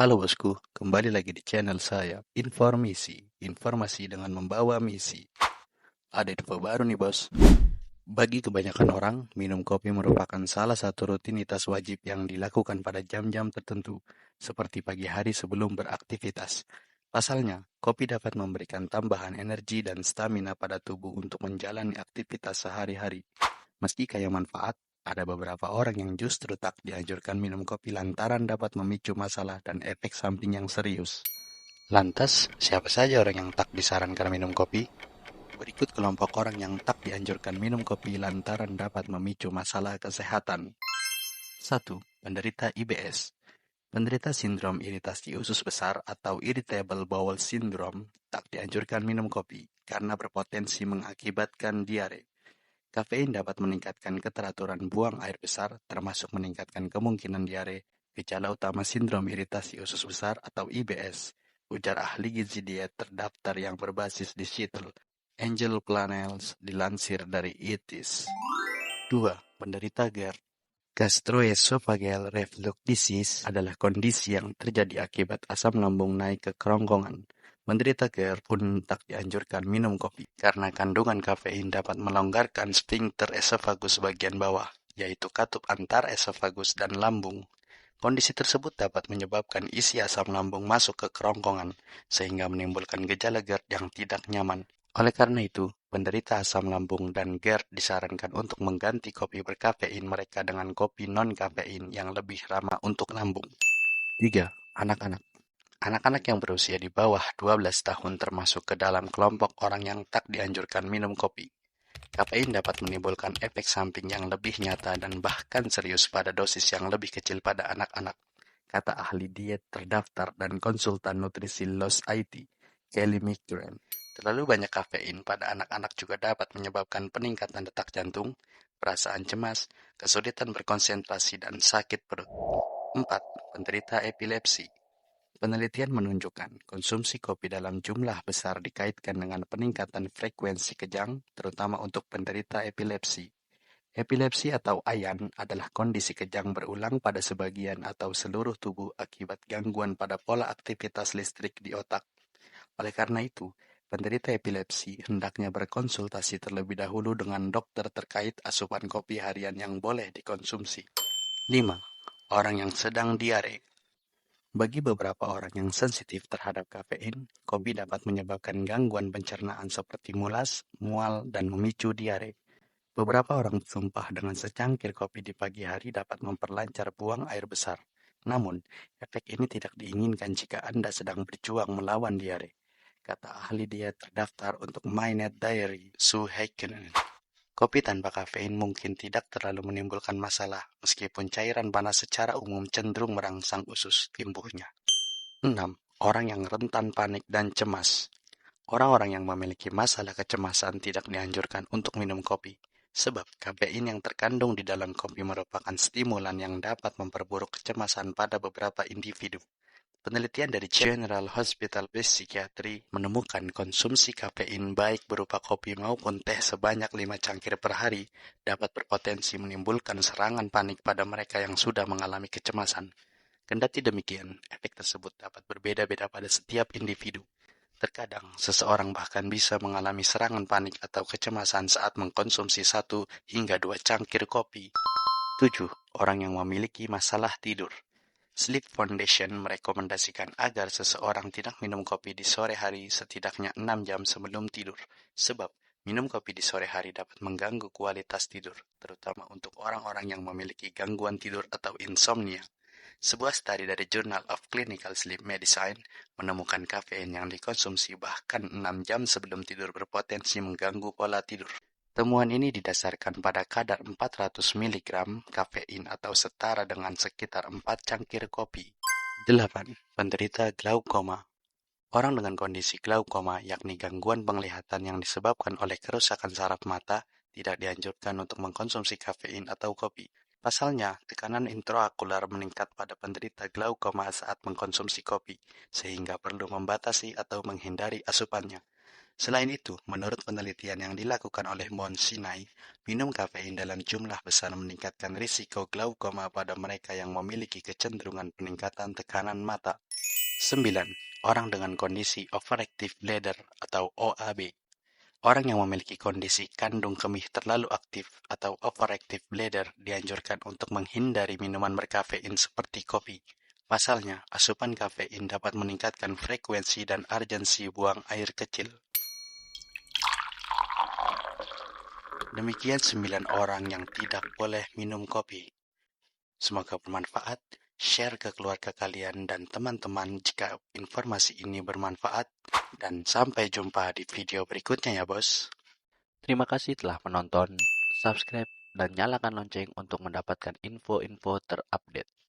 Halo bosku, kembali lagi di channel saya, Informasi. Informasi dengan membawa misi. Ada info baru nih bos. Bagi kebanyakan orang, minum kopi merupakan salah satu rutinitas wajib yang dilakukan pada jam-jam tertentu, seperti pagi hari sebelum beraktivitas. Pasalnya, kopi dapat memberikan tambahan energi dan stamina pada tubuh untuk menjalani aktivitas sehari-hari. Meski kaya manfaat, ada beberapa orang yang justru tak dianjurkan minum kopi lantaran dapat memicu masalah dan efek samping yang serius. Lantas, siapa saja orang yang tak disarankan minum kopi? Berikut kelompok orang yang tak dianjurkan minum kopi lantaran dapat memicu masalah kesehatan. 1. Penderita IBS. Penderita sindrom iritasi usus besar atau Irritable Bowel Syndrome tak dianjurkan minum kopi karena berpotensi mengakibatkan diare. Kafein dapat meningkatkan keteraturan buang air besar, termasuk meningkatkan kemungkinan diare, gejala utama sindrom iritasi usus besar atau IBS, ujar ahli gizi diet terdaftar yang berbasis di Seattle. Angel Planels dilansir dari ITIS. 2. Penderita GERD. Gastroesophageal reflux disease adalah kondisi yang terjadi akibat asam lambung naik ke kerongkongan. Penderita GERD pun tak dianjurkan minum kopi karena kandungan kafein dapat melonggarkan sphincter esofagus bagian bawah, yaitu katup antar esofagus dan lambung. Kondisi tersebut dapat menyebabkan isi asam lambung masuk ke kerongkongan, sehingga menimbulkan gejala GERD yang tidak nyaman. Oleh karena itu, penderita asam lambung dan GERD disarankan untuk mengganti kopi berkafein mereka dengan kopi non-kafein yang lebih ramah untuk lambung. 3. Anak-anak. Anak-anak yang berusia di bawah 12 tahun termasuk ke dalam kelompok orang yang tak dianjurkan minum kopi. Kafein dapat menimbulkan efek samping yang lebih nyata dan bahkan serius pada dosis yang lebih kecil pada anak-anak, kata ahli diet terdaftar dan konsultan nutrisi Los IT, Kelly McGrath. Terlalu banyak kafein pada anak-anak juga dapat menyebabkan peningkatan detak jantung, perasaan cemas, kesulitan berkonsentrasi, dan sakit perut. 4. Penderita epilepsi. Penelitian menunjukkan konsumsi kopi dalam jumlah besar dikaitkan dengan peningkatan frekuensi kejang, terutama untuk penderita epilepsi. Epilepsi atau AYAN adalah kondisi kejang berulang pada sebagian atau seluruh tubuh akibat gangguan pada pola aktivitas listrik di otak. Oleh karena itu, penderita epilepsi hendaknya berkonsultasi terlebih dahulu dengan dokter terkait asupan kopi harian yang boleh dikonsumsi. 5. Orang yang sedang diare. Bagi beberapa orang yang sensitif terhadap kafein, kopi dapat menyebabkan gangguan pencernaan seperti mulas, mual, dan memicu diare. Beberapa orang bersumpah dengan secangkir kopi di pagi hari dapat memperlancar buang air besar. Namun, efek ini tidak diinginkan jika Anda sedang berjuang melawan diare, kata ahli diet terdaftar untuk MyNet Diary, Sue Heikkinen. Kopi tanpa kafein mungkin tidak terlalu menimbulkan masalah, meskipun cairan panas secara umum cenderung merangsang usus timbuhnya. 6. Orang yang rentan panik dan cemas. Orang-orang yang memiliki masalah kecemasan tidak dianjurkan untuk minum kopi, sebab kafein yang terkandung di dalam kopi merupakan stimulan yang dapat memperburuk kecemasan pada beberapa individu. Penelitian dari General Hospital Psychiatry menemukan konsumsi kafein baik berupa kopi maupun teh sebanyak 5 cangkir per hari dapat berpotensi menimbulkan serangan panik pada mereka yang sudah mengalami kecemasan. Kendati demikian, efek tersebut dapat berbeda-beda pada setiap individu. Terkadang, seseorang bahkan bisa mengalami serangan panik atau kecemasan saat mengkonsumsi 1 hingga 2 cangkir kopi. 7. Orang yang memiliki masalah tidur. Sleep Foundation merekomendasikan agar seseorang tidak minum kopi di sore hari setidaknya 6 jam sebelum tidur, sebab minum kopi di sore hari dapat mengganggu kualitas tidur, terutama untuk orang-orang yang memiliki gangguan tidur atau insomnia. Sebuah studi dari Journal of Clinical Sleep Medicine menemukan kafein yang dikonsumsi bahkan 6 jam sebelum tidur berpotensi mengganggu pola tidur. Temuan ini didasarkan pada kadar 400 mg kafein atau setara dengan sekitar 4 cangkir kopi. 8. Penderita glaukoma. Orang dengan kondisi glaukoma, yakni gangguan penglihatan yang disebabkan oleh kerusakan saraf mata, tidak dianjurkan untuk mengkonsumsi kafein atau kopi. Pasalnya, tekanan intraokular meningkat pada penderita glaukoma saat mengkonsumsi kopi, sehingga perlu membatasi atau menghindari asupannya. Selain itu, menurut penelitian yang dilakukan oleh Mount Sinai, minum kafein dalam jumlah besar meningkatkan risiko glaukoma pada mereka yang memiliki kecenderungan peningkatan tekanan mata. 9. Orang dengan kondisi overactive bladder atau OAB. Orang yang memiliki kondisi kandung kemih terlalu aktif atau overactive bladder dianjurkan untuk menghindari minuman berkafein seperti kopi. Pasalnya, asupan kafein dapat meningkatkan frekuensi dan urgensi buang air kecil. Demikian 9 orang yang tidak boleh minum kopi. Semoga bermanfaat. Share ke keluarga kalian dan teman-teman jika informasi ini bermanfaat. Dan sampai jumpa di video berikutnya ya bos. Terima kasih telah menonton, subscribe, dan nyalakan lonceng untuk mendapatkan info-info terupdate.